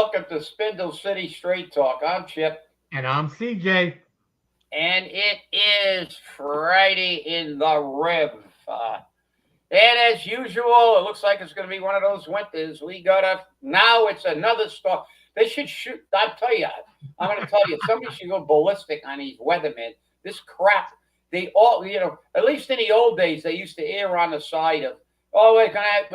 welcome to Spindle City Straight Talk. I'm Chip. And I'm CJ. And it is Friday in the Riv. And as usual, it looks like it's going to be one of those winters. Now it's another storm. They should shoot, I'm going to tell you, somebody should go ballistic on these weathermen. This crap, they all, at least in the old days, they used to err on the side of, oh, we're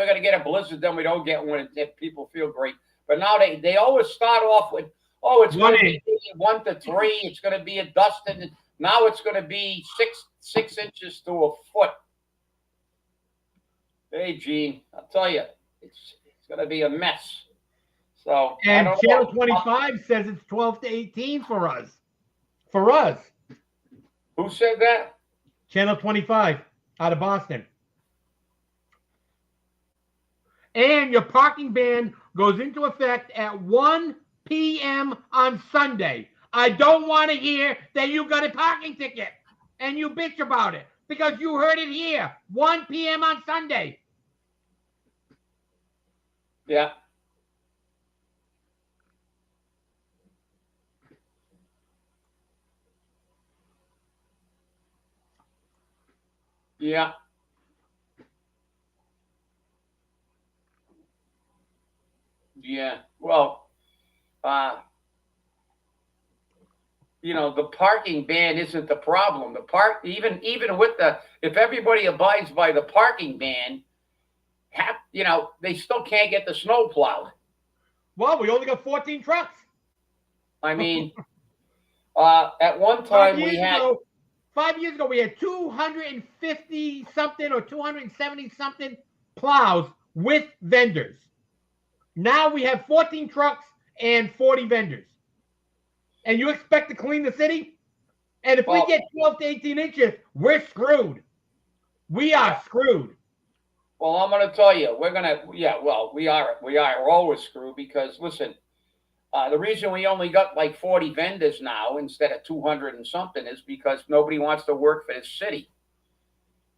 gonna get a blizzard, then we don't get one, and people feel great. But now they always start off with, oh, it's going to be 1 to 3, it's going to be a dusting, and now it's going to be 6 inches to a foot. Hey, Gene, I'll tell you, it's going to be a mess. So, and Channel 25 says it's 12 to 18 for us. For us. Who said that? Channel 25 out of Boston. And your parking ban goes into effect at 1 p.m. on Sunday. I don't want to hear that you got a parking ticket and you bitch about it because you heard it here. 1 p.m. on Sunday. Yeah. Yeah. Yeah. Well, the parking ban isn't the problem. Even with if everybody abides by the parking ban, they still can't get the snow plowed. Well, we only got 14 trucks. I mean, at one time 5 years ago, we had 250 something or 270 something plows with vendors. Now we have 14 trucks and 40 vendors. And you expect to clean the city? And if we get 12 to 18 inches, we're screwed. We are screwed. Well, I'm going to tell you, we are always screwed because, listen, the reason we only got like 40 vendors now instead of 200 and something is because nobody wants to work for this city.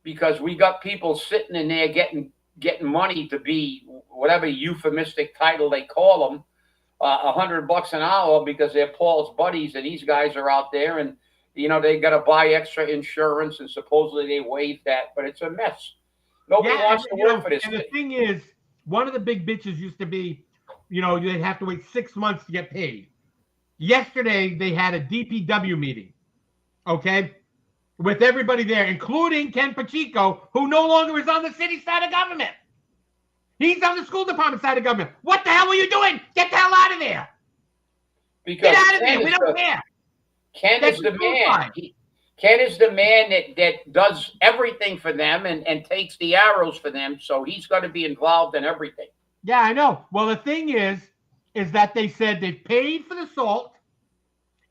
Because we got people sitting in there getting money to be whatever euphemistic title they call them, $100 an hour because they're Paul's buddies, and these guys are out there, and they got to buy extra insurance, and supposedly they waive that, but it's a mess. Nobody wants to work for this. And the thing is, one of the big bitches used to be, they'd have to wait 6 months to get paid. Yesterday they had a DPW meeting, okay, with everybody there, including Ken Pacheco, who no longer is on the city side of government. He's on the school department side of government. What the hell were you doing? Get the hell out of there. Because get out of there. We don't care. Ken is the man. Ken is the man that does everything for them and takes the arrows for them. So he's got to be involved in everything. Yeah, I know. Well, the thing is that they said they paid for the salt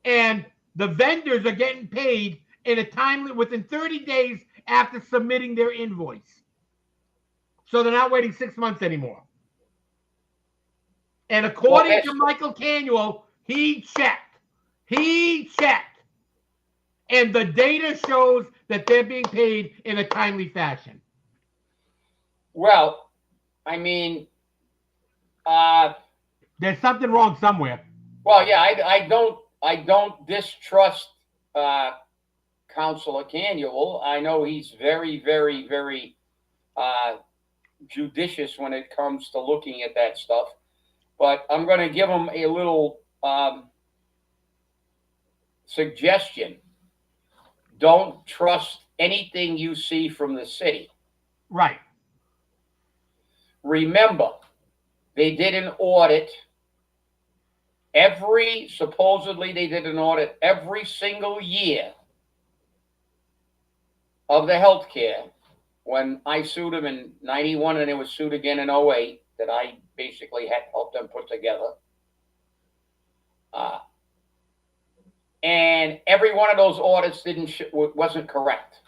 and the vendors are getting paid within 30 days after submitting their invoice. So they're not waiting 6 months anymore. And according to Michael Canuel, he checked. And the data shows that they're being paid in a timely fashion. Well, I mean, there's something wrong somewhere. Well, yeah, I don't distrust Councilor Canuel. I know he's very, very, very judicious when it comes to looking at that stuff. But I'm going to give him a little suggestion. Don't trust anything you see from the city. Right. Remember, they did an audit. Supposedly they did an audit every single year of the healthcare. When I sued them in 91 and it was sued again in 08, that I basically had helped them put together. And every one of those audits wasn't correct.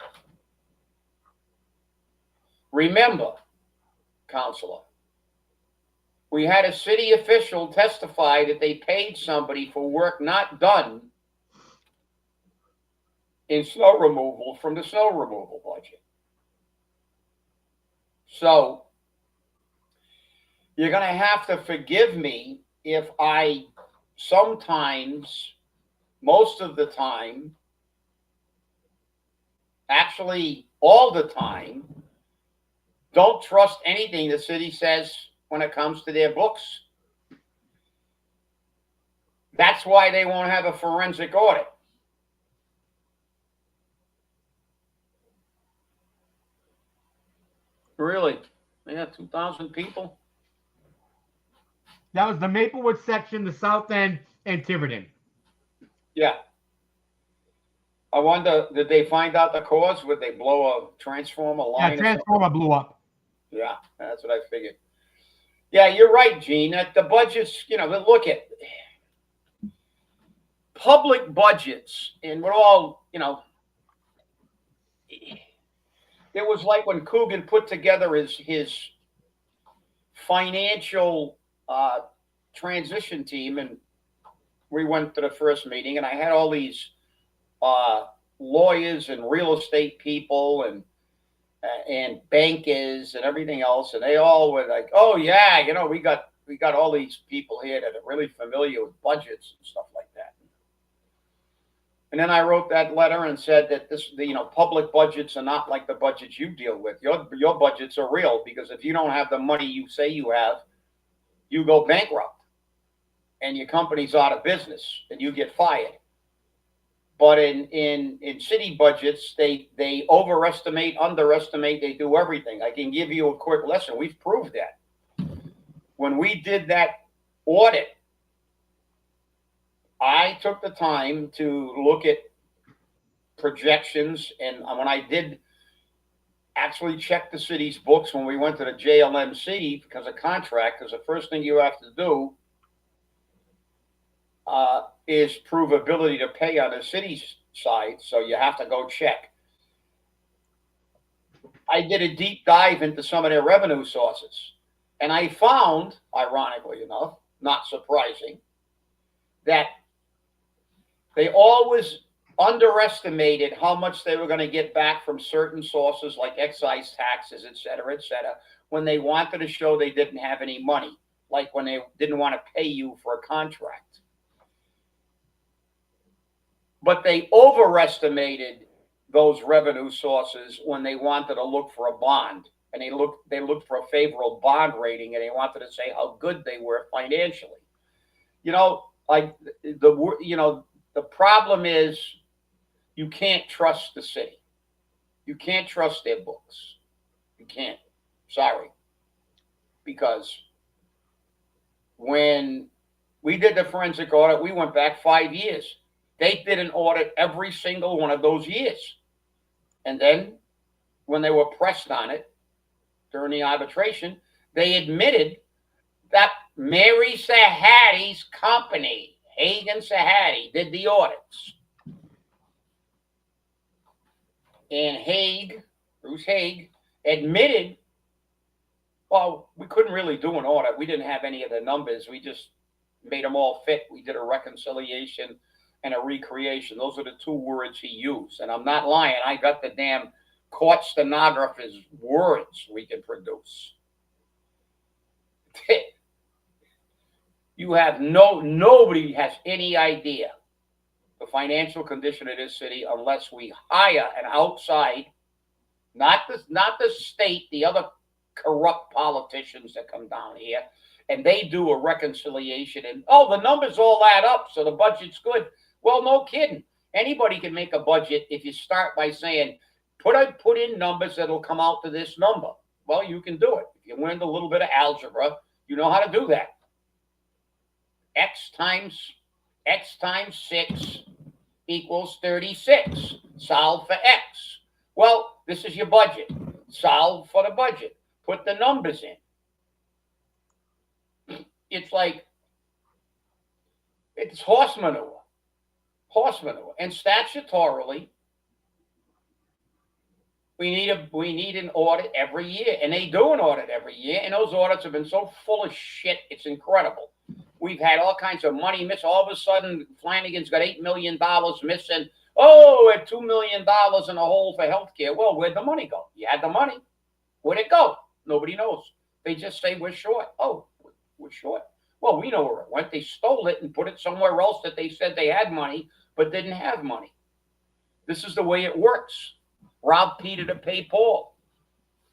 Remember, Counselor, we had a city official testify that they paid somebody for work not done in snow removal from the snow removal budget. So you're going to have to forgive me if I sometimes, most of the time, actually all the time, don't trust anything the city says when it comes to their books. That's why they won't have a forensic audit. Really? They got 2,000 people? That was the Maplewood section, the South End, and Tiverton. Yeah. I wonder, did they find out the cause? Would they blow a transformer line? Yeah, transformer blew up. Yeah, that's what I figured. Yeah, you're right, Gene. That the budgets, look at public budgets, and we're all, it was like when Coogan put together his financial transition team, and we went to the first meeting, and I had all these lawyers and real estate people and bankers and everything else, and they all were like, "Oh yeah, we got all these people here that are really familiar with budgets and stuff like that." And then I wrote that letter and said that public budgets are not like the budgets you deal with. Your budgets are real, because if you don't have the money you say you have, you go bankrupt and your company's out of business and you get fired. But in city budgets, they overestimate, underestimate, they do everything. I can give you a quick lesson. We've proved that. When we did that audit, I took the time to look at projections, and when I did actually check the city's books when we went to the JLMC because of contract, because the first thing you have to do is prove ability to pay on the city's side, so you have to go check. I did a deep dive into some of their revenue sources, and I found, ironically enough, not surprising, that they always underestimated how much they were going to get back from certain sources like excise taxes, et cetera, when they wanted to show they didn't have any money, like when they didn't want to pay you for a contract. But they overestimated those revenue sources when they wanted to look for a bond, and they looked for a favorable bond rating, and they wanted to say how good they were financially. The problem is you can't trust the city. You can't trust their books. You can't. Sorry. Because when we did the forensic audit, we went back 5 years. They did an audit every single one of those years. And then when they were pressed on it during the arbitration, they admitted that Mary Sahadi's company, Haig and Sahadi, did the audits. And Bruce Haig, admitted, well, we couldn't really do an audit. We didn't have any of the numbers. We just made them all fit. We did a reconciliation and a recreation. Those are the two words he used. And I'm not lying. I got the damn court stenographer's words we can produce. You have nobody has any idea the financial condition of this city unless we hire an outside, not the state, the other corrupt politicians that come down here, and they do a reconciliation, and the numbers all add up, so the budget's good. Well, no kidding. Anybody can make a budget if you start by saying, put in numbers that'll come out to this number. Well, you can do it. If you learned a little bit of algebra, you know how to do that. X times 6 equals 36. Solve for X. Well, this is your budget. Solve for the budget. Put the numbers in. It's horse manure. And statutorily, we need an audit every year. And they do an audit every year. And those audits have been so full of shit, it's incredible. We've had all kinds of money missing. All of a sudden, Flanagan's got $8 million missing. Oh, at $2 million in a hole for healthcare. Well, where'd the money go? You had the money. Where'd it go? Nobody knows. They just say we're short. Oh, we're short. Well, we know where it went. They stole it and put it somewhere else that they said they had money but didn't have money. This is the way it works. Rob Peter to pay Paul.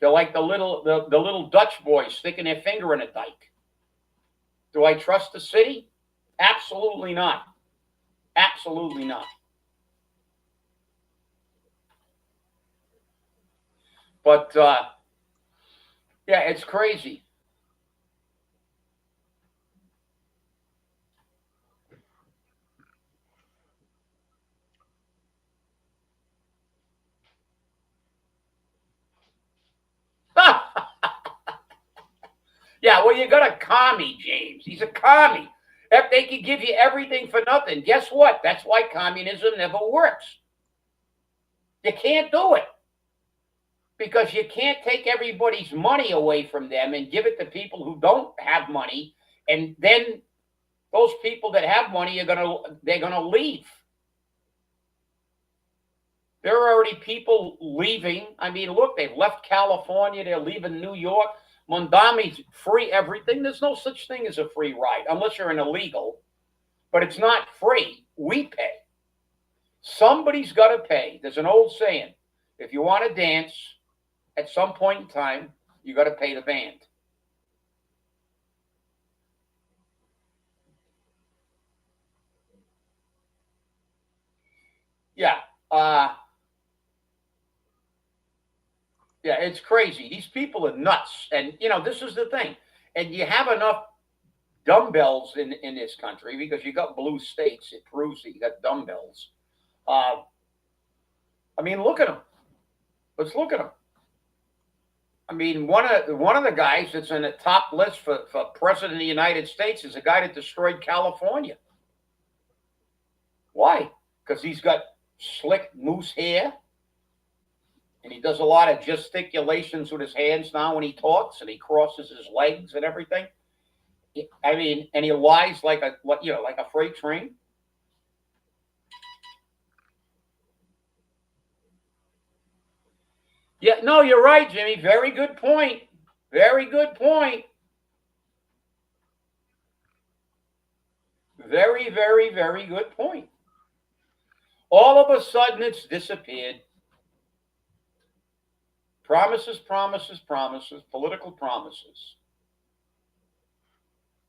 They're like the little Dutch boys sticking their finger in a dike. Do I trust the city? Absolutely not. Absolutely not. But yeah, it's crazy. Yeah, well, you got a commie, James. He's a commie. If they could give you everything for nothing, guess what? That's why communism never works. You can't do it because you can't take everybody's money away from them and give it to people who don't have money, and then those people that have money they're gonna leave. There are already people leaving. I mean, look, they've left California. They're leaving New York. Mondami's free everything. There's no such thing as a free ride unless you're an illegal, but it's not free. We pay. Somebody's got to pay. There's an old saying, if you want to dance, at some point in time, you got to pay the band. Yeah. Yeah, it's crazy. These people are nuts. And, this is the thing. And you have enough dumbbells in this country because you got blue states. It proves that you got dumbbells. I mean, look at them. Let's look at them. I mean, one of the guys that's in the top list for president of the United States is a guy that destroyed California. Why? Because he's got slick moose hair, and he does a lot of gesticulations with his hands now when he talks, and he crosses his legs and everything. I mean, and he lies like a freight train. Yeah, no, you're right, Jimmy. Very good point. Very good point. Very, very, very good point. All of a sudden, it's disappeared. Promises, promises, promises, political promises.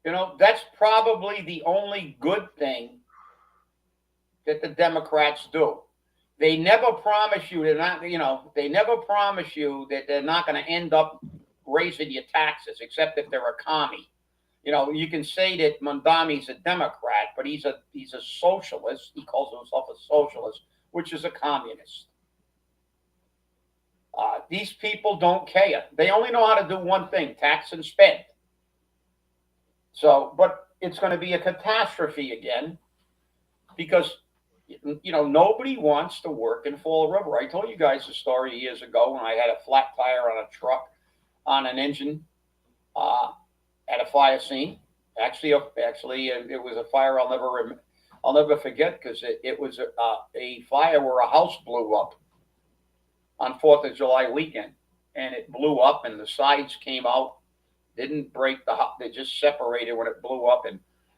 That's probably the only good thing that the Democrats do. They never promise you they're not, they never promise you that they're not going to end up raising your taxes, except if they're a commie. You can say that Mondami's a Democrat, but he's a socialist. He calls himself a socialist, which is a communist. These people don't care. They only know how to do one thing: tax and spend. So, but it's going to be a catastrophe again because nobody wants to work in Fall River. I told you guys a story years ago when I had a flat tire on a truck on an engine at a fire scene. Actually, it was a fire I'll never forget because it was a fire where a house blew up on 4th of July weekend, and it blew up, and the sides came out. Didn't break the house; they just separated when it blew up, and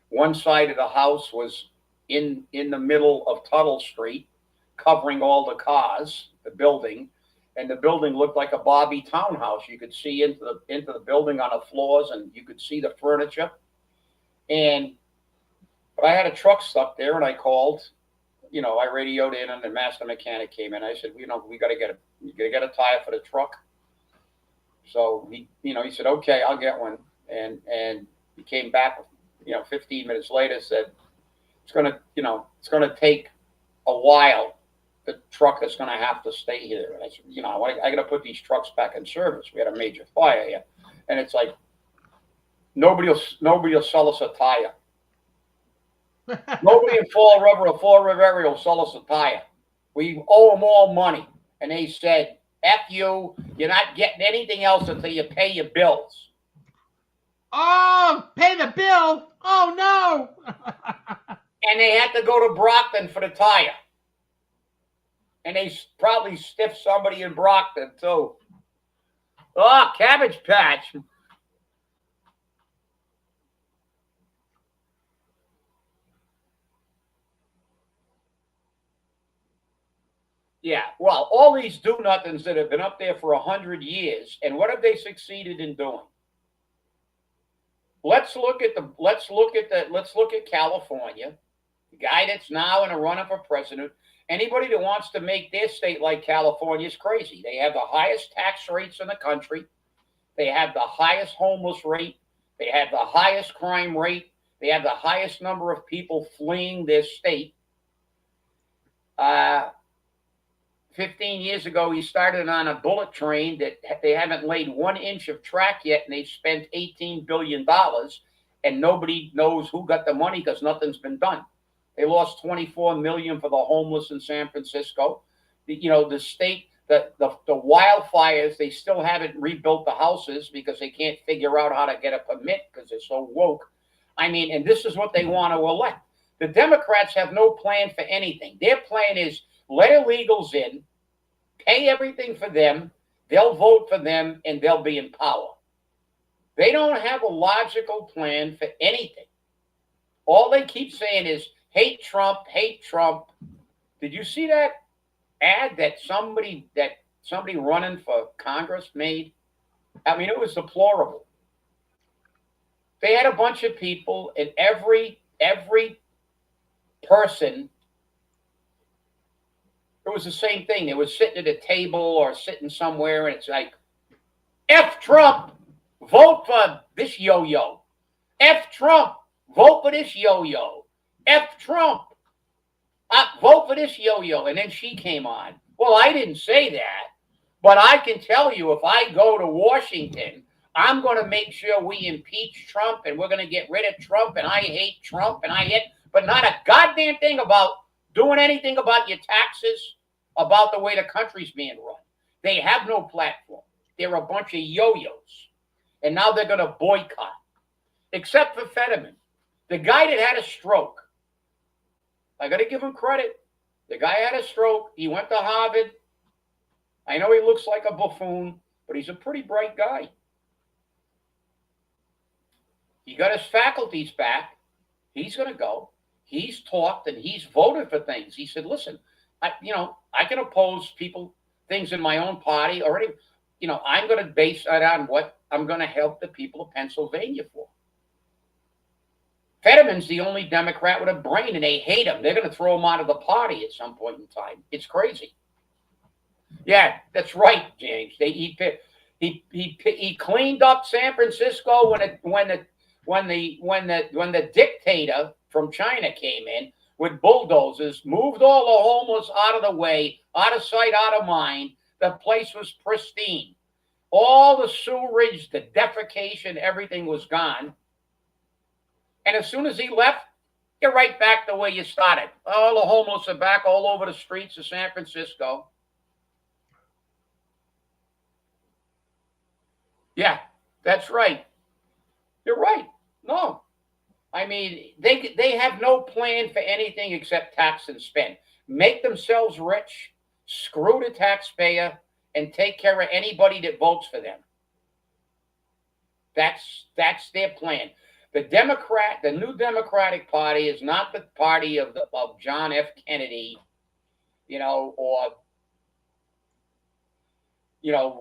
one side of the house was in the middle of Tuttle Street, covering all the cars, the building, and the building looked like a Bobby townhouse. You could see into the building on the floors, and you could see the furniture. But I had a truck stuck there, and I called. I radioed in, and the master mechanic came in. I said, we got to get a tire for the truck. So he said, okay, I'll get one. And he came back, 15 minutes later, said, it's gonna take a while. The truck is gonna have to stay here. And I said, I gotta put these trucks back in service. We had a major fire here, and it's like nobody will sell us a tire. Nobody in Fall River or Fall River area will sell us a tire. We owe them all money, and they said, "F you. You're not getting anything else until you pay your bills." Oh, pay the bill! Oh no! And they had to go to Brockton for the tire. And they probably stiffed somebody in Brockton, too. Oh, Cabbage Patch. Yeah, well, all these do-nothings that have been up there for 100 years, and what have they succeeded in doing? Let's look at California, the guy that's now in a running for president. Anybody that wants to make their state like California is crazy. They have the highest tax rates in the country. They have the highest homeless rate. They have the highest crime rate. They have the highest number of people fleeing their state. Uh, 15 years ago, he started on a bullet train that they haven't laid 1 inch of track yet, and they've spent $18 billion, and nobody knows who got the money because nothing's been done. They lost 24 million for the homeless in San Francisco. The state, the wildfires, they still haven't rebuilt the houses because they can't figure out how to get a permit because they're so woke. I mean, and this is what they want to elect. The Democrats have no plan for anything. Their plan is let illegals in, pay everything for them, they'll vote for them, and they'll be in power. They don't have a logical plan for anything. All they keep saying is hate Trump, hate Trump. Did you see that ad that somebody running for Congress made? I mean, it was deplorable. They had a bunch of people, and every person, it was the same thing. They were sitting at a table or sitting somewhere, and it's like, F Trump, vote for this yo-yo. F Trump, vote for this yo-yo. F Trump, vote for this yo-yo. And then she came on. Well, I didn't say that, but I can tell you if I go to Washington, I'm going to make sure we impeach Trump, and we're going to get rid of Trump, and I hate Trump, but not a goddamn thing about doing anything about your taxes, about the way the country's being run. They have no platform. They're a bunch of yo-yos. And now they're going to boycott. Except for Fetterman. The guy that had a stroke. I got to give him credit. The guy had a stroke. He went to Harvard. I know he looks like a buffoon, but he's a pretty bright guy. He got his faculties back. He's going to go. He's talked and he's voted for things. He said, listen, I can oppose things in my own party already. I'm going to base that on what I'm going to help the people of Pennsylvania for. Fetterman's the only Democrat with a brain, and they hate him. They're going to throw him out of the party at some point in time. It's crazy. Yeah, that's right, James. He cleaned up San Francisco when the dictator from China came in with bulldozers, moved all the homeless out of the way, out of sight, out of mind. The place was pristine. All the sewerage, the defecation, everything was gone. And as soon as he left, you're right back the way you started. All the homeless are back all over the streets of San Francisco. Yeah, that's right. You're right. No. I mean, they have no plan for anything except tax and spend. Make themselves rich, screw the taxpayer, and take care of anybody that votes for them. That's their plan. The new Democratic Party is not the party of John F. Kennedy, or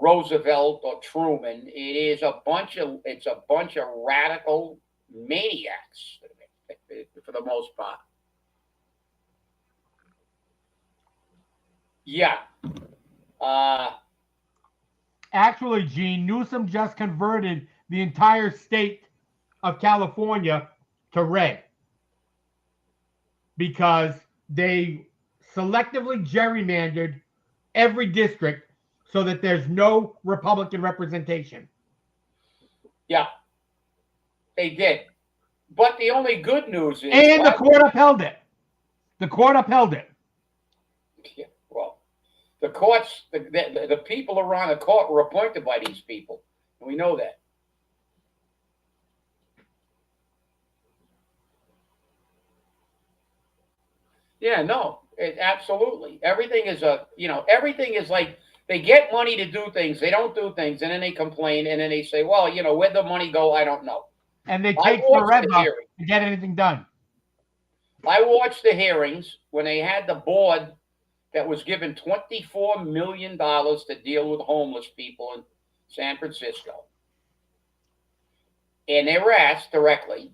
Roosevelt or Truman. It's a bunch of radical maniacs for the most part. Yeah. Actually, Gene, Newsom just converted the entire state of California to red because they selectively gerrymandered every district so that there's no Republican representation. Yeah, they did. But the only good news is... And the court upheld it. The court upheld it. Yeah, well, the courts, the people around the court were appointed by these people. And we know that. Yeah, no, absolutely. Everything is like they get money to do things. They don't do things. And then they complain. And then they say, well, where'd the money go? I don't know. And they take forever to get anything done. I watched the hearings when they had the board that was given $24 million to deal with homeless people in San Francisco. And they were asked directly,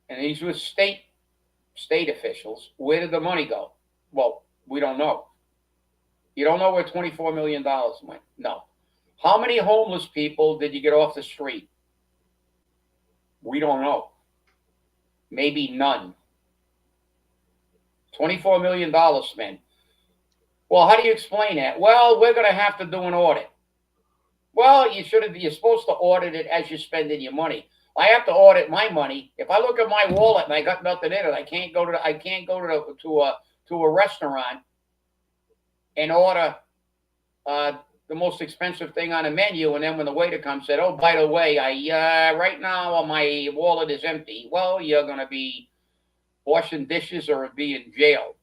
and these were state officials, where did the money go? Well, we don't know. You don't know where $24 million went? No. How many homeless people did you get off the street? We don't know. Maybe none. $24 million spent. Well, how do you explain that? Well, we're going to have to do an audit. Well, you're supposed to audit it as you're spending your money. I have to audit my money. If I look at my wallet and I got nothing in it, I can't go to a restaurant and order the most expensive thing on the menu, and then when the waiter comes, said, "Oh, by the way, I right now my wallet is empty." Well, you're going to be washing dishes or be in jail.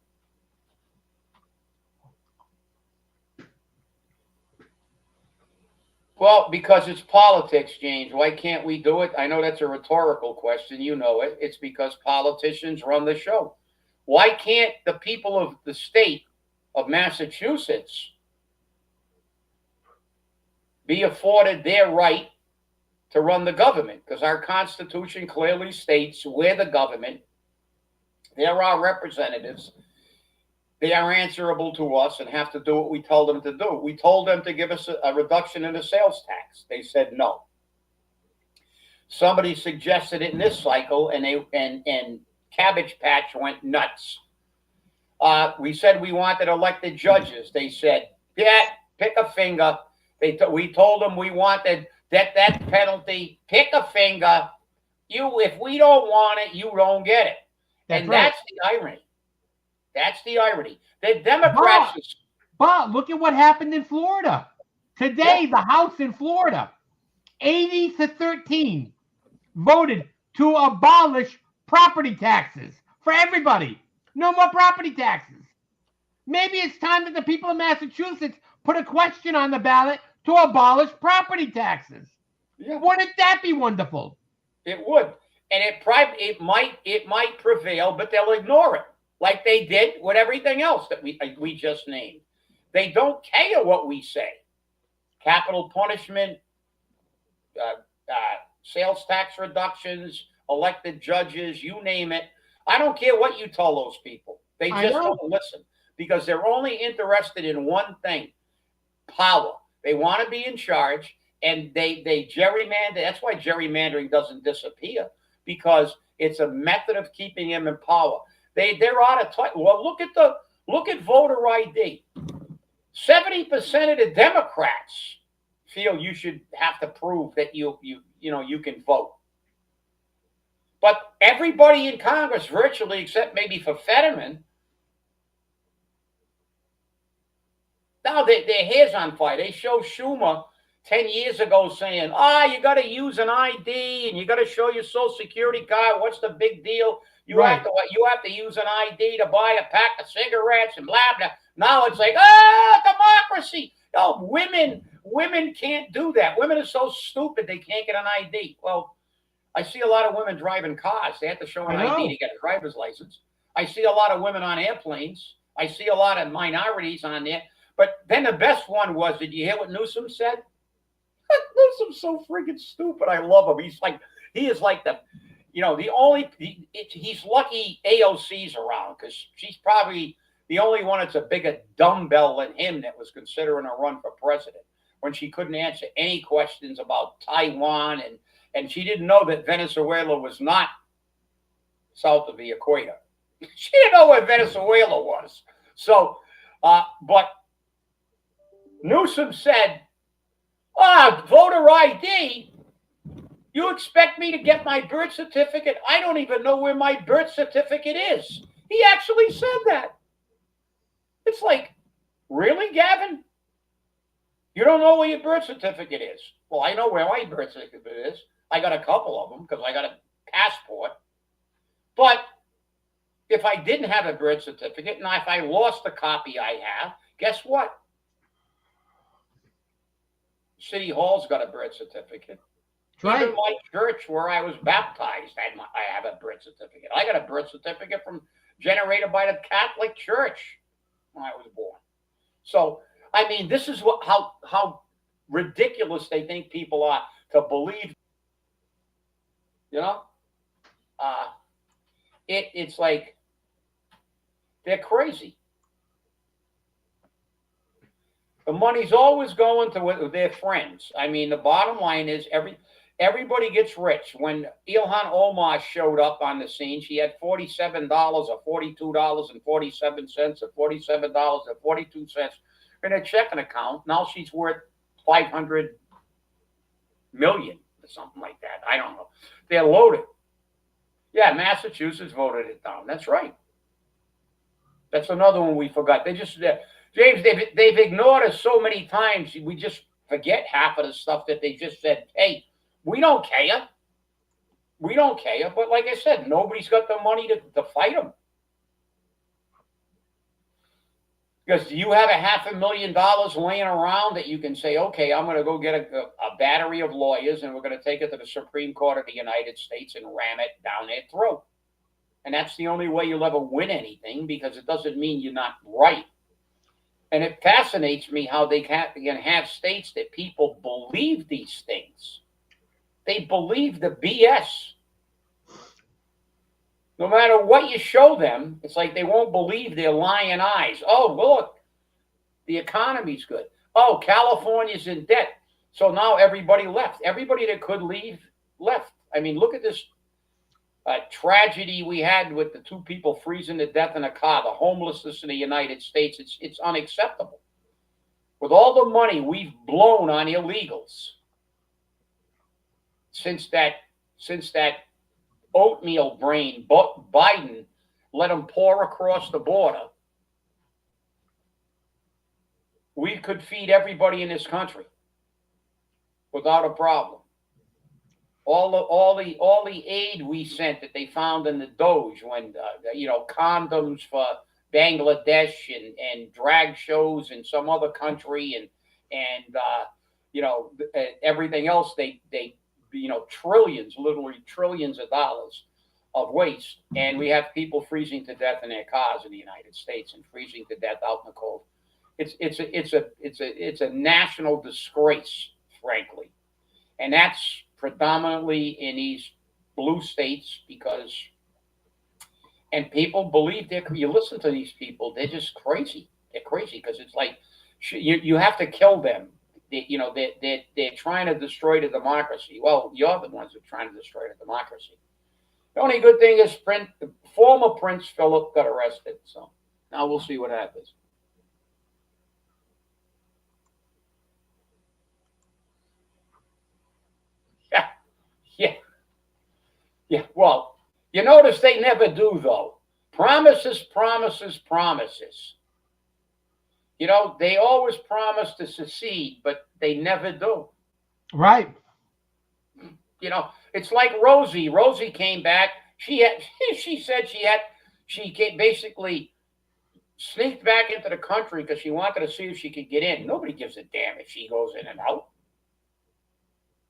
Well, because it's politics, James. Why can't we do it? I know that's a rhetorical question. You know it. It's because politicians run the show. Why can't the people of the state of Massachusetts be afforded their right to run the government? Because our Constitution clearly states we're the government. They're our representatives. They are answerable to us and have to do what we told them to do. We told them to give us a reduction in the sales tax. They said no. Somebody suggested it in this cycle, and Cabbage Patch went nuts. We said we wanted elected judges. They said, "Yeah, pick a finger." We told them we wanted that penalty. Pick a finger. If we don't want it, you don't get it. That's the irony. That's the irony. The Democrats. But look at what happened in Florida. Today, the House in Florida, 80-13, voted to abolish property taxes for everybody. No more property taxes. Maybe it's time that the people of Massachusetts put a question on the ballot to abolish property taxes. Yeah. Wouldn't that be wonderful? It would. And it might prevail, but they'll ignore it, like they did with everything else that we just named. They don't care what we say. Capital punishment, sales tax reductions, elected judges, you name it. I don't care what you tell those people. They just don't listen because they're only interested in one thing: power. They want to be in charge, and they gerrymander. That's why gerrymandering doesn't disappear, because it's a method of keeping them in power. They're out of touch. Well, look at voter ID. 70% of the Democrats feel you should have to prove that you can vote. But everybody in Congress, virtually, except maybe for Fetterman, now their hair's on fire. They showed Schumer 10 years ago saying, you got to use an ID and you got to show your Social Security card. What's the big deal? You have to use an ID to buy a pack of cigarettes and blah, blah. Now it's like, democracy. No, women can't do that. Women are so stupid they can't get an ID. Well, I see a lot of women driving cars. They have to show an ID to get a driver's license. I see a lot of women on airplanes. I see a lot of minorities on there. But then the best one was, did you hear what Newsom said? Newsom's so freaking stupid. I love him. He's lucky AOC's around, because she's probably the only one that's a bigger dumbbell than him that was considering a run for president, when she couldn't answer any questions about Taiwan, and she didn't know that Venezuela was not south of the equator. She didn't know where Venezuela was. So, but Newsom said, voter ID? You expect me to get my birth certificate? I don't even know where my birth certificate is. He actually said that. It's like, really, Gavin? You don't know where your birth certificate is? Well, I know where my birth certificate is. I got a couple of them because I got a passport. But if I didn't have a birth certificate, and if I lost the copy I have, guess what? City Hall's got a birth certificate. Right. Even my church where I was baptized, I have a birth certificate. I got a birth certificate from generated by the Catholic Church when I was born. So, I mean, this is how ridiculous they think people are to believe. You know, uh, it's like they're crazy. The money's always going to their friends. I mean, the bottom line is everybody gets rich. When Ilhan Omar showed up on the scene, she had $47 or $42.47 or $47.42 in her checking account. Now she's worth 500 million or something like that. I don't know. They're loaded. Yeah, Massachusetts voted it down. That's right. That's another one we forgot. James, they've ignored us so many times. We just forget half of the stuff that they just said. Hey, we don't care. We don't care. But like I said, nobody's got the money to fight them. Because you have $500,000 laying around that you can say, okay, I'm going to go get a battery of lawyers and we're going to take it to the Supreme Court of the United States and ram it down their throat. And that's the only way you'll ever win anything, because it doesn't mean you're not right. And it fascinates me how they can have states that people believe these things. They believe the BS. No matter what you show them, it's like they won't believe their lying eyes. Oh, look, the economy's good. Oh, California's in debt. So now everybody left. Everybody that could leave left. I mean, look at this tragedy we had with the 2 people freezing to death in a car, the homelessness in the United States. It's unacceptable. With all the money we've blown on illegals since that oatmeal brain Biden let them pour across the border, we could feed everybody in this country without a problem. All the aid we sent that they found in the Doge, when condoms for Bangladesh and drag shows in some other country and everything else, they trillions, literally trillions of dollars of waste, and we have people freezing to death in their cars in the United States and freezing to death out in the cold. It's a national disgrace, frankly, and that's predominantly in these blue states and people believe you listen to these people, they're just crazy. They're crazy because it's like you have to kill them. They're trying to destroy the democracy. Well, you're the ones that are trying to destroy the democracy. The only good thing is former Prince Philip got arrested. So now we'll see what happens. Yeah. Well, you notice they never do, though. Promises, promises, promises. They always promise to secede, but they never do. Right. It's like Rosie. Rosie came back. She said she basically sneaked back into the country because she wanted to see if she could get in. Nobody gives a damn if she goes in and out.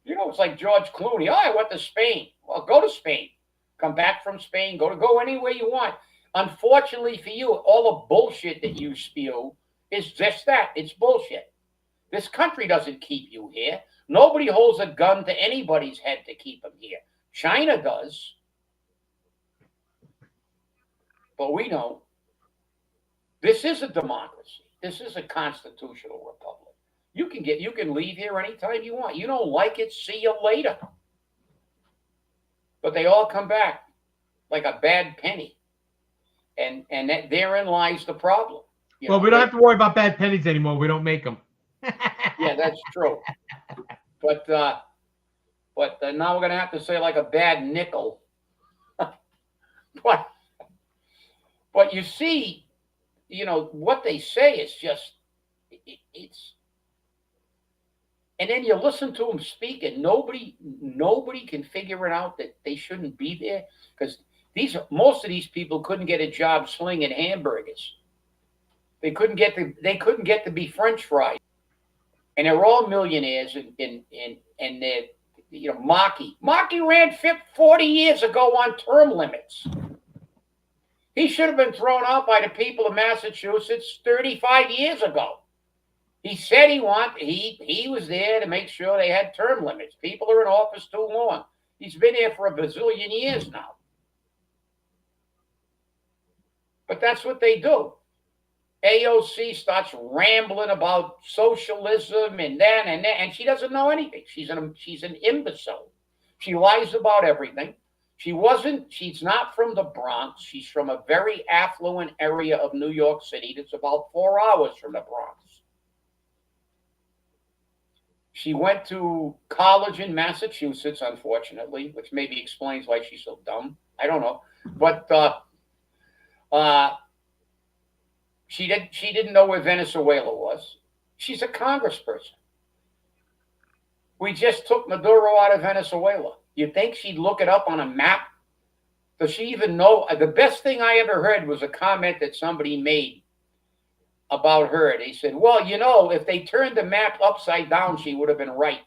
It's like George Clooney. Oh, I went to Spain. Well, go to Spain. Come back from Spain. Go anywhere you want. Unfortunately for you, all the bullshit that you spew is just that. It's bullshit. This country doesn't keep you here. Nobody holds a gun to anybody's head to keep them here. China does. But we don't. This is a democracy. This is a constitutional republic. You can leave here anytime you want. You don't like it, see you later. But they all come back like a bad penny. And therein lies the problem. We don't have to worry about bad pennies anymore. We don't make them. Yeah, that's true. But now we're going to have to say like a bad nickel. But you see, what they say is just, it's, and then you listen to them speak, and nobody can figure it out that they shouldn't be there, because most of these people couldn't get a job slinging hamburgers. They couldn't get to be French fries, and they're all millionaires. And they're, Markey ran 40 years ago on term limits. He should have been thrown out by the people of Massachusetts 35 years ago. He said he was there to make sure they had term limits. People are in office too long. He's been here for a bazillion years now. But that's what they do. AOC starts rambling about socialism and that and that, and she doesn't know anything. She's an imbecile. She lies about everything. She's not from the Bronx. She's from a very affluent area of New York City that's about 4 hours from the Bronx. She went to college in Massachusetts, unfortunately, which maybe explains why she's so dumb. I don't know. But she didn't know where Venezuela was. She's a congressperson. We just took Maduro out of Venezuela. You think she'd look it up on a map? Does she even know? The best thing I ever heard was a comment that somebody made about her. They said, well, you know, if they turned the map upside down, she would have been right.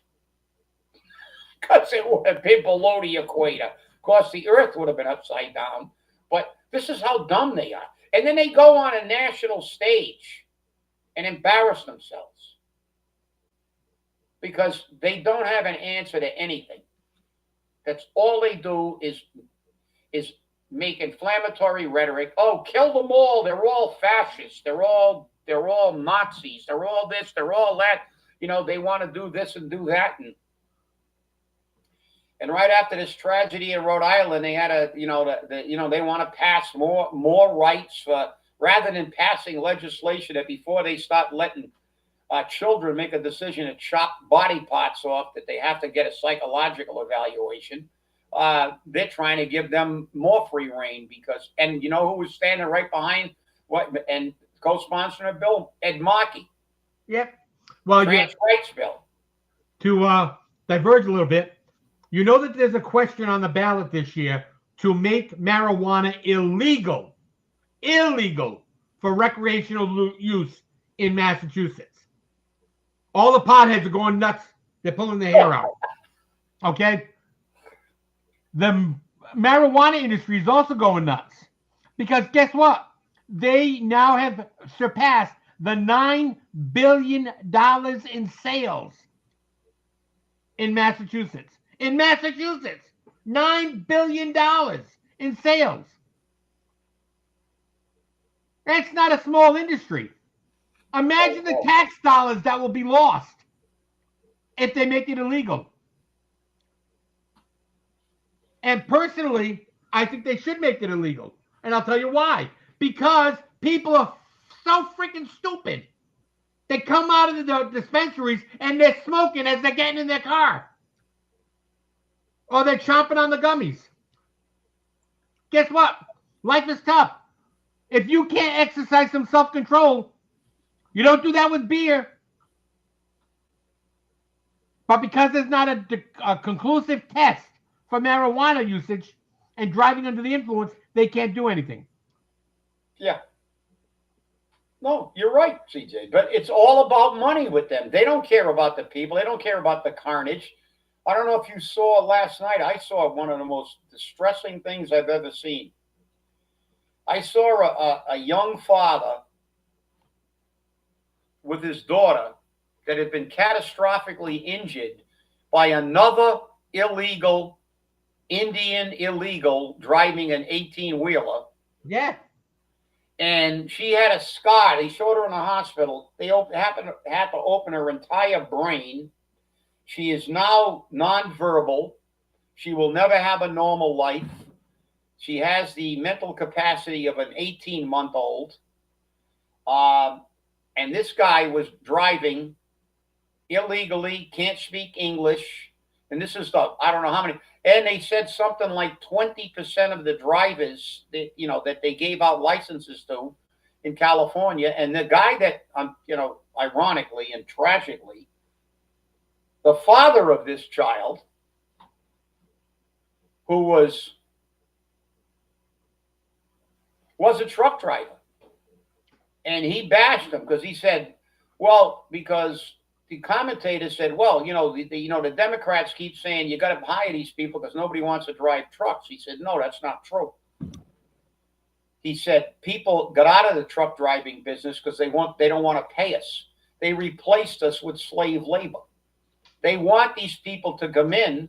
Because it would have been below the equator. Of course, the earth would have been upside down. But this is how dumb they are. And then they go on a national stage and embarrass themselves because they don't have an answer to anything. That's all they do is make inflammatory rhetoric. Oh, kill them all. They're all fascists. They're all Nazis. They're all this. They're all that. You know, they want to do this and do that. And right after this tragedy in Rhode Island, they had they want to pass more rights rather than passing legislation that before they start letting children make a decision to chop body parts off, that they have to get a psychological evaluation. They're trying to give them more free reign and you know who was standing right behind and co-sponsoring a bill? Ed Markey. Yep. Well, Trans rights bill. To diverge a little bit, you know that there's a question on the ballot this year to make marijuana illegal for recreational use in Massachusetts. All the potheads are going nuts. They're pulling their hair out. Okay? The marijuana industry is also going nuts. Because guess what? They now have surpassed the $9 billion in sales in Massachusetts. In Massachusetts, $9 billion in sales. That's not a small industry. Imagine the tax dollars that will be lost if they make it illegal. And personally, I think they should make it illegal. And I'll tell you why. Because people are so freaking stupid. They come out of the dispensaries and they're smoking as they're getting in their car. Or they're chomping on the gummies. Guess what? Life is tough. If you can't exercise some self-control, you don't do that with beer. But because there's not a conclusive test for marijuana usage and driving under the influence, they can't do anything. Yeah. No, you're right, CJ. But it's all about money with them. They don't care about the people. They don't care about the carnage. I don't know if you saw last night. I saw one of the most distressing things I've ever seen. I saw a young father with his daughter that had been catastrophically injured by another Indian illegal driving an 18-wheeler. Yeah. And she had a scar. They showed her in the hospital. They had to open her entire brain. She is now nonverbal. She will never have a normal life. She has the mental capacity of an 18-month-old. And this guy was driving illegally, can't speak English. And this is I don't know how many. And they said something like 20% of the drivers that they gave out licenses to in California. And the guy that, ironically and tragically, the father of this child, who was a truck driver. And he bashed him because he said, because the commentator said, the Democrats keep saying you got to hire these people because nobody wants to drive trucks. He said, no, that's not true. He said people got out of the truck driving business because they don't want to pay us. They replaced us with slave labor. They want these people to come in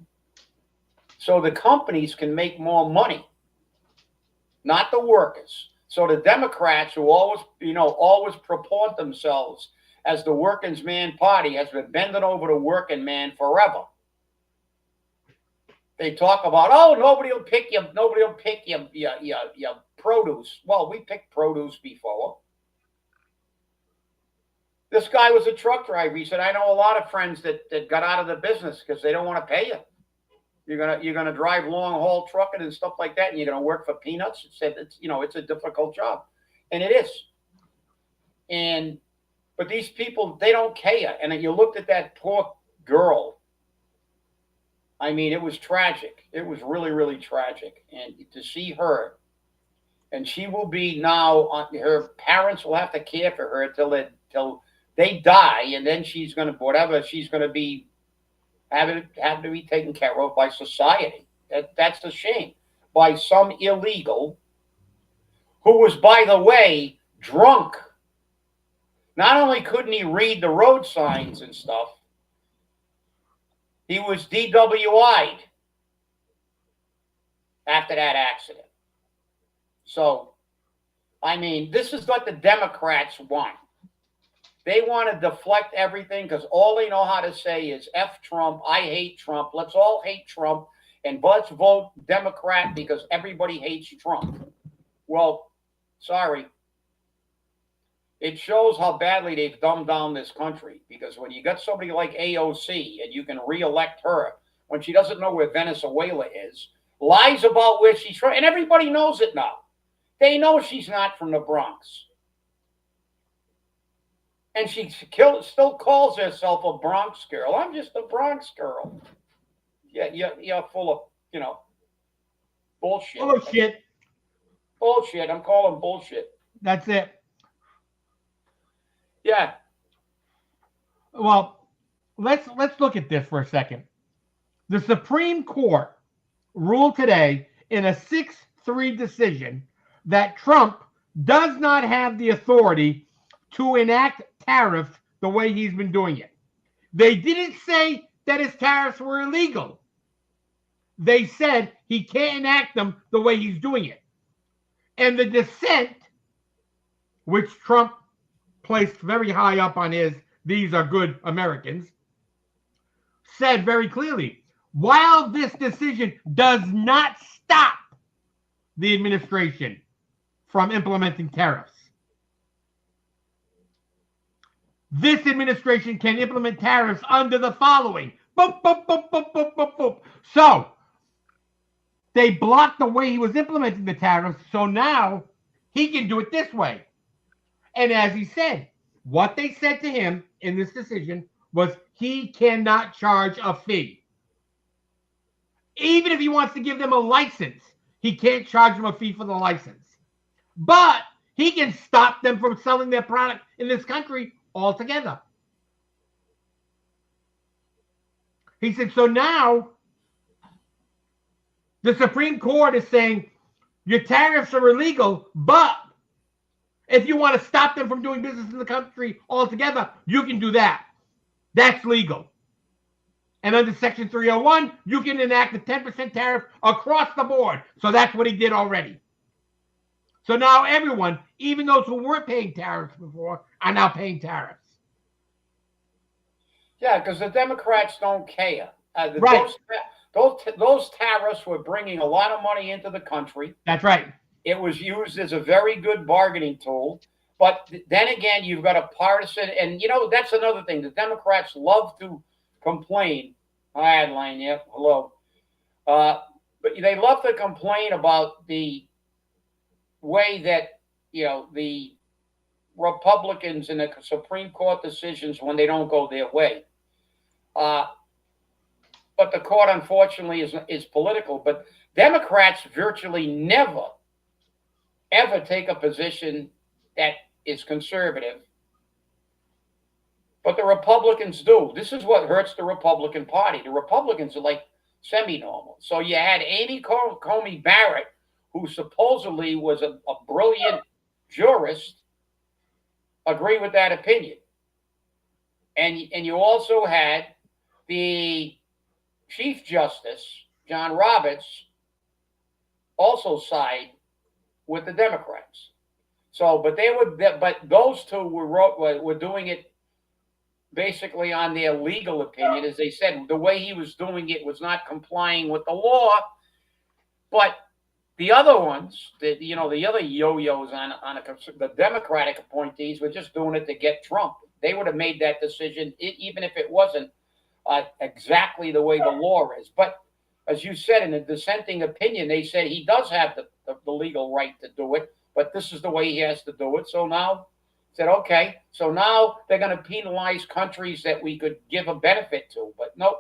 so the companies can make more money, not the workers. So the Democrats, who always purport themselves as the working man party, has been bending over the working man forever. They talk about, nobody will pick your produce. Well, we picked produce before. This guy was a truck driver. He said, I know a lot of friends that got out of the business because they don't want to pay you. You're gonna drive long haul trucking and stuff like that, and you're gonna work for peanuts. It said it's a difficult job, and it is. But these people, they don't care. And you looked at that poor girl. I mean, it was tragic. It was really, really tragic. And to see her, and she will be now, her parents will have to care for her till they die, and then she's going to be have to be taken care of by society. That's the shame. By some illegal who was, by the way, drunk. Not only couldn't he read the road signs and stuff, he was DWI'd after that accident. So, I mean, this is what the Democrats want. They want to deflect everything because all they know how to say is F Trump, I hate Trump, let's all hate Trump, and let's vote Democrat because everybody hates Trump. Well, sorry. It shows how badly they've dumbed down this country, because when you got somebody like AOC and you can reelect her when she doesn't know where Venezuela is, lies about where she's from, and everybody knows it now. They know she's not from the Bronx. And she still calls herself a Bronx girl. I'm just a Bronx girl. Yeah, you're full of, bullshit. Bullshit. Bullshit. I'm calling bullshit. That's it. Yeah. Well, let's look at this for a second. The Supreme Court ruled today in a 6-3 decision that Trump does not have the authority to enact tariffs the way he's been doing it. They didn't say that his tariffs were illegal. They said he can't enact them the way he's doing it. And the dissent, which Trump placed very high up on his "these are good Americans," said very clearly, while this decision does not stop the administration from implementing tariffs, this administration can implement tariffs under the following. Boop, boop, boop, boop, boop, boop, boop. So they blocked the way he was implementing the tariffs, so now he can do it this way. And as he said, what they said to him in this decision was he cannot charge a fee. Even if he wants to give them a license, he can't charge them a fee for the license. But he can stop them from selling their product in this country altogether. He said, so now the Supreme Court is saying your tariffs are illegal, but if you want to stop them from doing business in the country altogether, you can do that. That's legal. And under Section 301, you can enact a 10% tariff across the board. So that's what he did already. So now everyone, even those who weren't paying tariffs before, are now paying tariffs. Yeah, because the Democrats don't care. Right. Those tariffs were bringing a lot of money into the country. That's right. It was used as a very good bargaining tool. But then again, you've got a partisan, and that's another thing. The Democrats love to complain. Hi, Adeline. Yeah, hello. But they love to complain about the way that the Republicans in the Supreme Court decisions when they don't go their way. But the court, unfortunately, is political. But Democrats virtually never, ever take a position that is conservative. But the Republicans do. This is what hurts the Republican Party. The Republicans are like semi-normal. So you had Amy Coney Barrett, who supposedly was a brilliant jurist, agree with that opinion. And you also had the Chief Justice, John Roberts, also side with the Democrats. So, but those two were doing it basically on their legal opinion. As they said, the way he was doing it was not complying with the law. But the other ones, the other yo-yos on the Democratic appointees were just doing it to get Trump. They would have made that decision even if it wasn't exactly the way the law is. But as you said, in a dissenting opinion, they said he does have the legal right to do it, but this is the way he has to do it. So now said, okay, so now they're going to penalize countries that we could give a benefit to, but nope.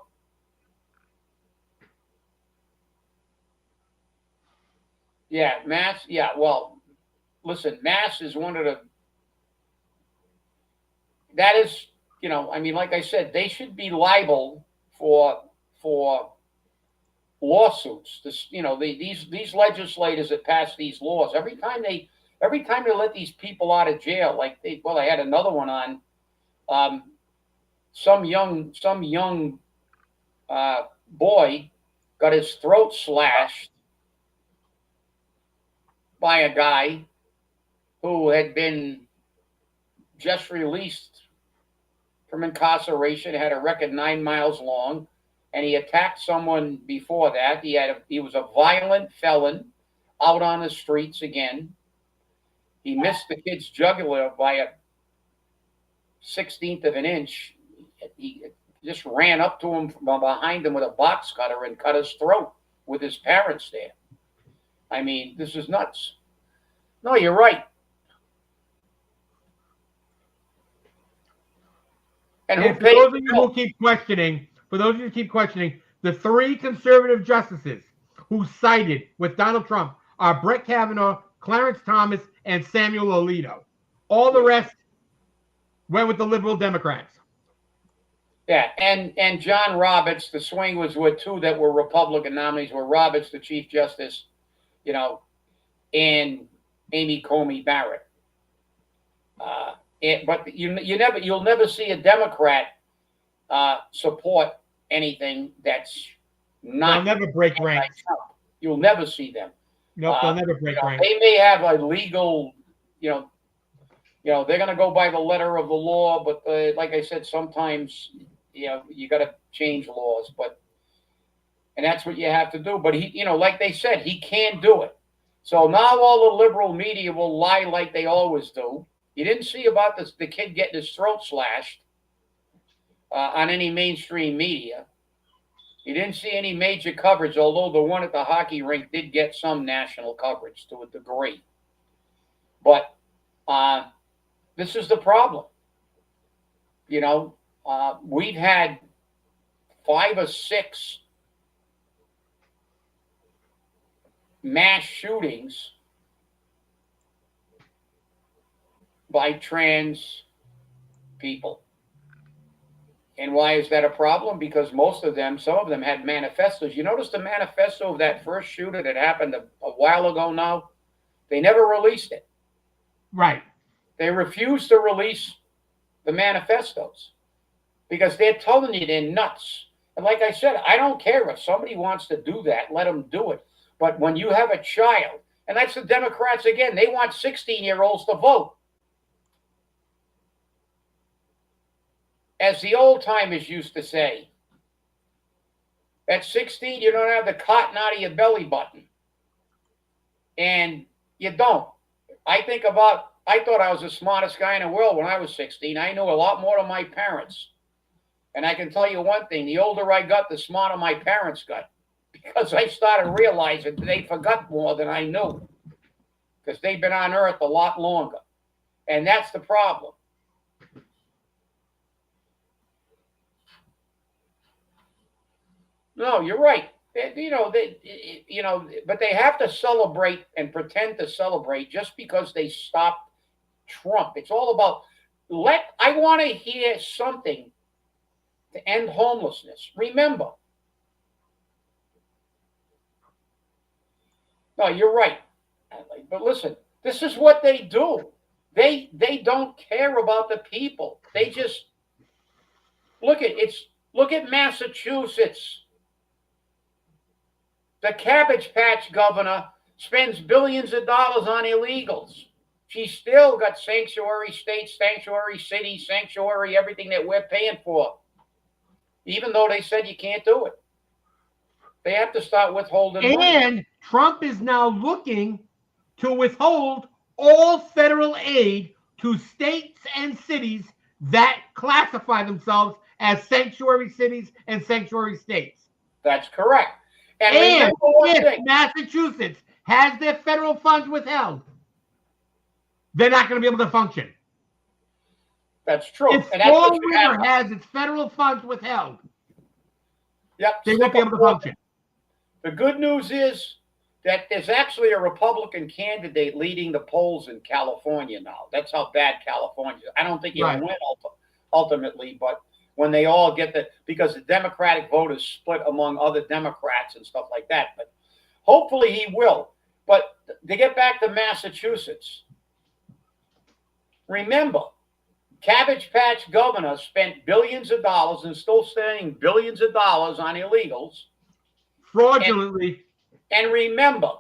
Yeah, mass. Yeah, well, listen, mass is one of that is, I mean, like I said, they should be liable for lawsuits. These legislators that pass these laws, every time they let these people out of jail, like they had another one on some young boy got his throat slashed by a guy who had been just released from incarceration, had a record 9 miles long, and he attacked someone before that. He was a violent felon out on the streets again. He missed the kid's jugular by a 16th of an inch. He just ran up to him from behind him with a box cutter and cut his throat with his parents there. I mean, this is nuts. No, you're right. And for those of you who keep questioning, the three conservative justices who sided with Donald Trump are Brett Kavanaugh, Clarence Thomas, and Samuel Alito. All the rest went with the liberal Democrats. Yeah, and John Roberts, the swing was with two that were Republican nominees, were Roberts, the Chief Justice, and Amy Coney Barrett. But you'll never see a Democrat support anything that's not. They'll never break ranks. You'll never see them. Nope, they'll never break ranks. They may have a legal, they're going to go by the letter of the law, but like I said, sometimes you got to change laws, and that's what you have to do. But he, like they said, he can't do it. So now all the liberal media will lie like they always do. You didn't see about the kid getting his throat slashed on any mainstream media. You didn't see any major coverage, although the one at the hockey rink did get some national coverage to a degree. But this is the problem. We've had 5 or 6 mass shootings by trans people. And why is that a problem? Because some of them had manifestos. You notice the manifesto of that first shooter that happened a while ago now? They never released it. Right. They refused to release the manifestos because they're telling you they're nuts. And like I said, I don't care if somebody wants to do that, let them do it. But when you have a child, and that's the Democrats again, they want 16-year-olds to vote. As the old timers used to say, at 16, you don't have the cotton out of your belly button. And you don't. I thought I was the smartest guy in the world when I was 16. I knew a lot more than my parents. And I can tell you one thing, the older I got, the smarter my parents got. Because I started realizing they forgot more than I knew. Because they've been on Earth a lot longer. And that's the problem. No, you're right. But they have to celebrate and pretend to celebrate just because they stopped Trump. It's all about I want to hear something to end homelessness. Remember. No, you're right. But listen, this is what they do. They don't care about the people. They just look at Massachusetts. The Cabbage Patch governor spends billions of dollars on illegals. She's still got sanctuary states, sanctuary cities, sanctuary everything that we're paying for. Even though they said you can't do it. They have to start withholding money. And Trump is now looking to withhold all federal aid to states and cities that classify themselves as sanctuary cities and sanctuary states. That's correct. And And remember one if thing. Massachusetts has their federal funds withheld, they're not going to be able to function. That's true. If And that's Fall what you River have. has its federal funds withheld, Yep. they won't be able to function. The good news is that there's actually a Republican candidate leading the polls in California now. That's how bad California is. I don't think he'll win ultimately, but when they all get because the Democratic vote is split among other Democrats and stuff like that. But hopefully he will. But to get back to Massachusetts, remember, Cabbage Patch governor spent billions of dollars and still spending billions of dollars on illegals. Fraudulently. And remember,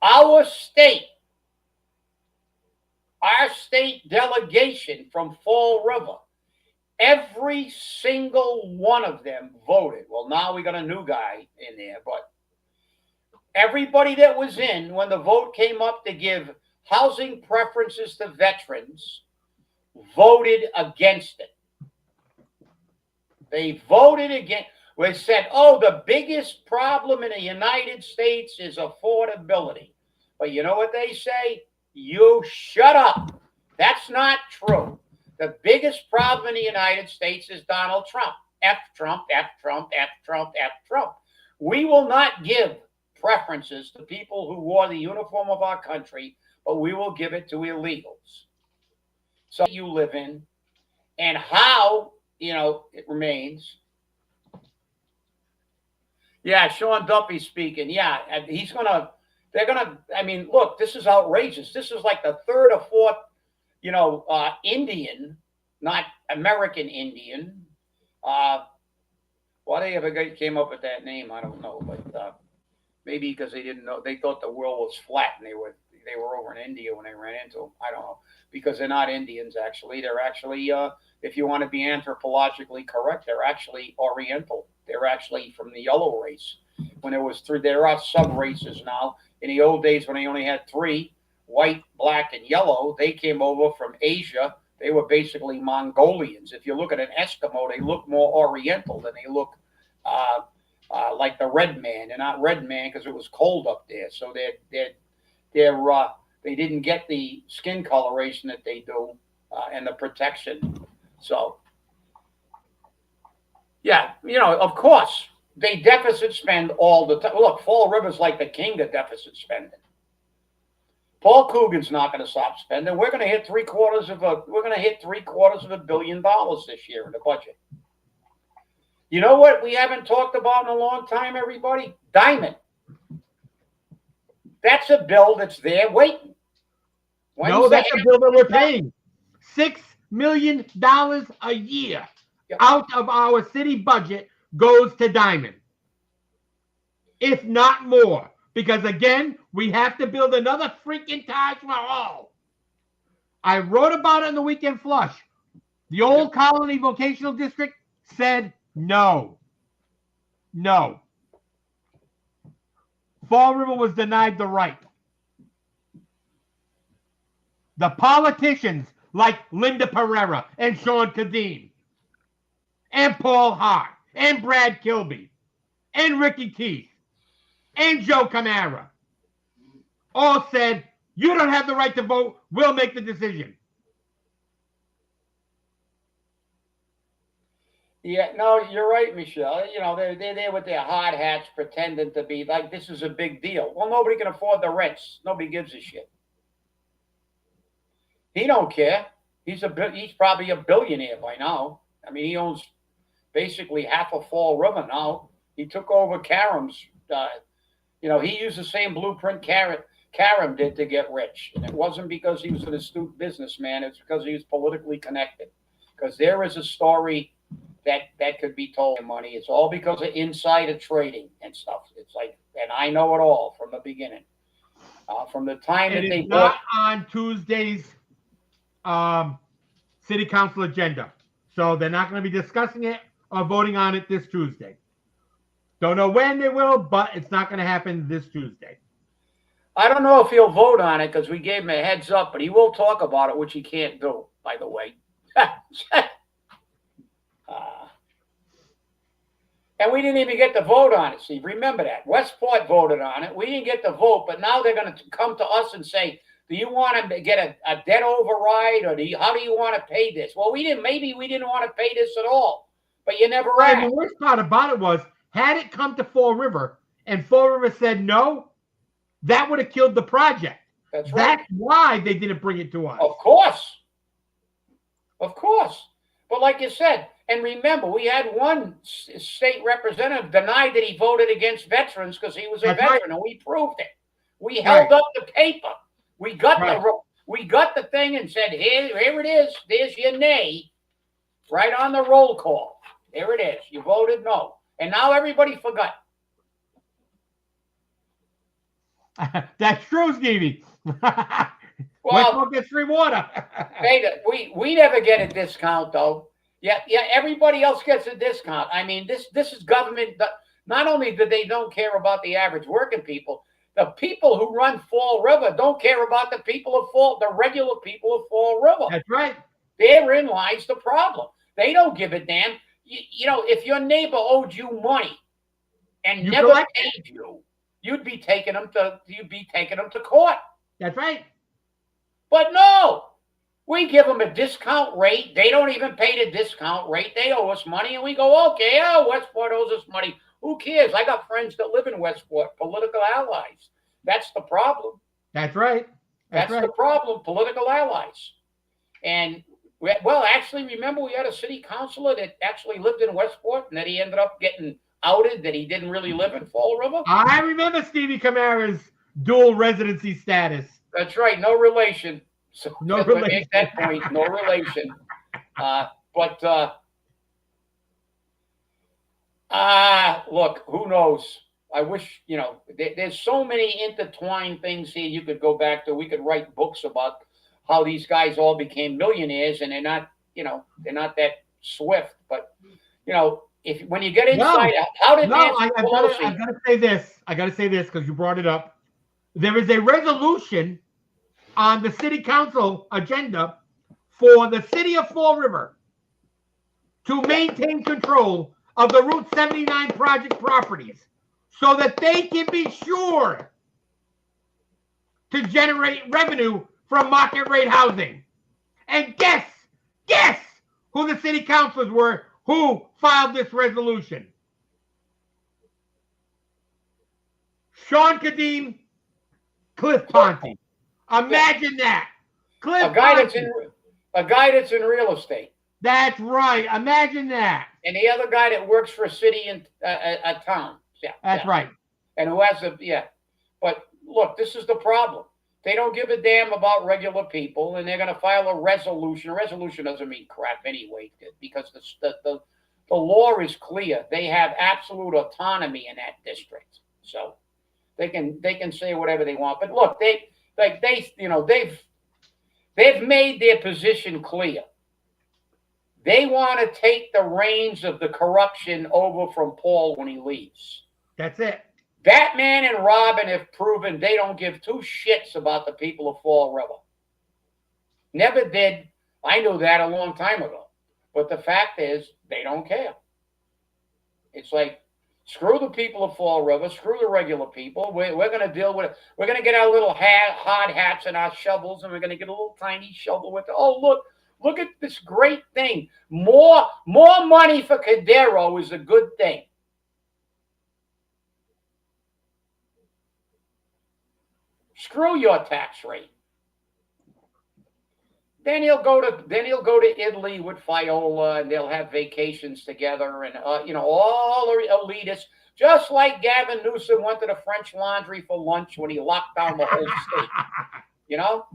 our state delegation from Fall River, every single one of them voted. Well, now we got a new guy in there, but everybody that was in when the vote came up to give housing preferences to veterans voted against it. They voted against. We said, oh, the biggest problem in the United States is affordability. But you know what they say? You shut up. That's not true. The biggest problem in the United States is Donald Trump. F Trump, F Trump, F Trump, F Trump. We will not give preferences to people who wore the uniform of our country, but we will give it to illegals. So you live in and how, it remains. Yeah, Sean Duffy speaking. Yeah, they're going to, look, this is outrageous. This is like the third or fourth, Indian, not American Indian. Why they ever came up with that name, I don't know. But maybe because they didn't know, they thought the world was flat and they were over in India when they ran into them. I don't know. Because they're not Indians, actually. They're actually, if you want to be anthropologically correct, they're actually Oriental. They're actually from the yellow race. When there are sub-races now. In the old days when they only had three, white, black, and yellow, they came over from Asia. They were basically Mongolians. If you look at an Eskimo, they look more Oriental than they look like the red man. They're not red man because it was cold up there. So they didn't get the skin coloration that they do and the protection. So, yeah, of course, they deficit spend all the time. Look, Fall River's like the king of deficit spending. Paul Coogan's not going to stop spending. We're going to hit $750 million this year in the budget. You know what we haven't talked about in a long time, everybody? Diamond. That's a bill that's there waiting. No, that's a bill that we're paying. $6 million a year out of our city budget goes to Diamond. If not more. Because, again, we have to build another freaking Taj Mahal. I wrote about it in the Weekend Flush. The Old Colony Vocational District said no. No. Fall River was denied the right. The politicians like Linda Pereira and Sean Kadim and Paul Hart and Brad Kilby and Ricky Keith and Joe Camara all said, you don't have the right to vote. We'll make the decision. Yeah, no, you're right, Michelle. They're there with their hard hats pretending to be like this is a big deal. Well, nobody can afford the rents. Nobody gives a shit. He don't care. He's probably a billionaire by now. He owns basically half of Fall River now. He took over Karam's. He used the same blueprint Karam did to get rich. And it wasn't because he was an astute businessman. It's because he was politically connected. Because there is a story that could be told in money. It's all because of insider trading and stuff. It's like, and I know it all from the beginning. From the time It that they is not bought. on Tuesday's city council agenda. So they're not going to be discussing it or voting on it this Tuesday. Don't know when they will, but it's not going to happen this Tuesday. I don't know if he'll vote on it because we gave him a heads up, but he will talk about it, which he can't do, by the way. And we didn't even get to vote on it, Steve. Remember that. Westport voted on it. We didn't get to vote, but now they're going to come to us and say, do you want to get a debt override, or how do you want to pay this? Well, maybe we didn't want to pay this at all, but you never asked. And the worst part about it was, had it come to Fall River and Fall River said no, that would have killed the project. That's right. That's why they didn't bring it to us. Of course. Of course. But like you said, and remember, we had one state representative deny that he voted against veterans because he was a veteran, and we proved it. We held up the paper. We got the thing and said, here it is. There's your nay, right on the roll call. There it is. You voted no, and now everybody forgot. That's true, Stevie. Well, Westport gets free water. we never get a discount though. Yeah, everybody else gets a discount. I mean, this is government. Not only do they don't care about the average working people, the people who run Fall River don't care about the regular people of Fall River. That's right. Therein lies the problem. They don't give a damn. You know, if your neighbor owed you money and never paid you, you'd be taking them to court. That's right. But no. We give them a discount rate. They don't even pay the discount rate. They owe us money, and we go, okay, Westport owes us money. Who cares? I got friends that live in Westport, political allies. That's the problem. That's right. That's the problem, political allies. And, well, actually, remember we had a city councilor that actually lived in Westport, and that he ended up getting outed that he didn't really live in Fall River? I remember Stevie Camara's dual residency status. That's right. No relation. So no relation. Make that point, no relation. Look, who knows? I wish, there's so many intertwined things here you could go back to. We could write books about how these guys all became millionaires, and they're not that swift. But, when you get inside, how did I've got to say this. I got to say this because you brought it up. There is a resolution on the city council agenda for the city of Fall River to maintain control of the Route 79 project properties so that they can be sure to generate revenue from market rate housing. And guess who the city councilors were who filed this resolution? Sean Kadim, Cliff Ponte. Imagine that. A guy that's in real estate. That's right. Imagine that. And the other guy that works for a city and a town. Yeah. That's right. And who has But look, this is the problem. They don't give a damn about regular people, and they're going to file a resolution. A resolution doesn't mean crap anyway, because the law is clear. They have absolute autonomy in that district, so they can say whatever they want. But look, they've made their position clear. They want to take the reins of the corruption over from Paul when he leaves. That's it. Batman and Robin have proven they don't give two shits about the people of Fall River. Never did. I knew that a long time ago. But the fact is, they don't care. It's like, screw the people of Fall River, screw the regular people. We're going to deal with it. We're going to get our little hard hats and our shovels, and we're going to get a little tiny shovel with it. Oh, look at this great thing. More money for Cadero is a good thing. Screw your tax rate. Then he'll go to Italy with Fiola, and they'll have vacations together, and all the elitists. Just like Gavin Newsom went to the French Laundry for lunch when he locked down the whole state. You know?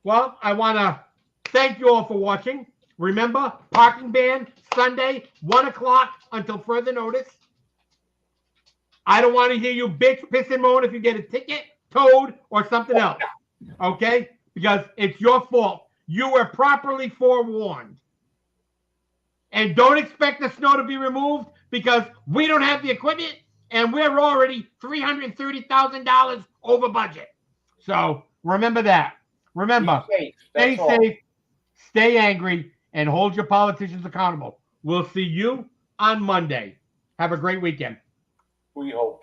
Well, I want to thank you all for watching. Remember, parking ban Sunday, 1 o'clock until further notice. I don't want to hear you bitch, piss, and moan if you get a ticket, towed, or something else. Okay? Because it's your fault. You were properly forewarned. And don't expect the snow to be removed because we don't have the equipment and we're already $330,000 over budget. So remember that. Remember, stay safe, stay angry, and hold your politicians accountable. We'll see you on Monday. Have a great weekend. We hope.